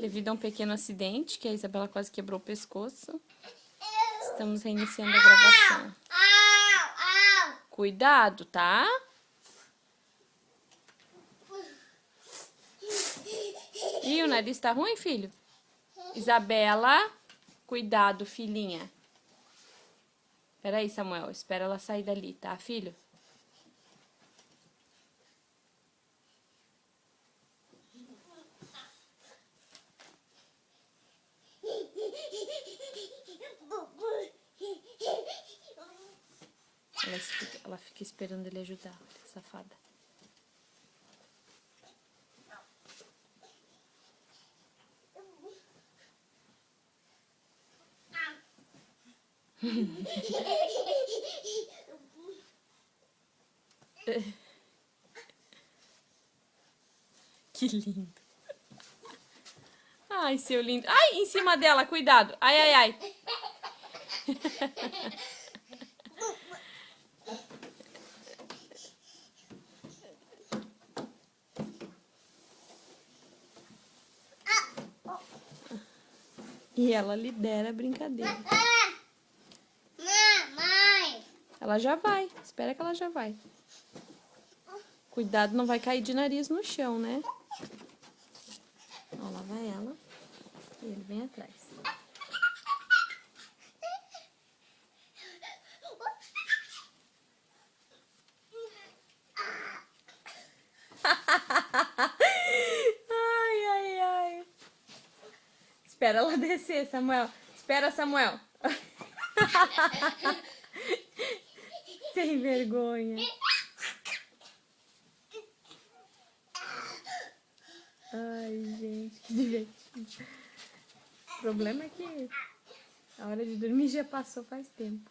Devido a um pequeno acidente, que a Isabela quase quebrou o pescoço, estamos reiniciando a gravação. Cuidado, tá? Ih, o nariz tá ruim, filho? Isabela, cuidado, filhinha. Peraí, Samuel, espera ela sair dali, tá, filho? Ela fica esperando ele ajudar, olha, safada. Que lindo. Ai, seu lindo. Ai, em cima dela, cuidado. Ai, ai, ai. E ela lidera a brincadeira. Mãe! Ela já vai. Espera que ela já vai. Cuidado, não vai cair de nariz no chão, né? Ó, lá vai ela. E ele vem atrás. Ai, ai, ai. Espera ela descer, Samuel. Espera, Samuel. Sem vergonha. Ai, gente, que divertido. O problema é que a hora de dormir já passou faz tempo.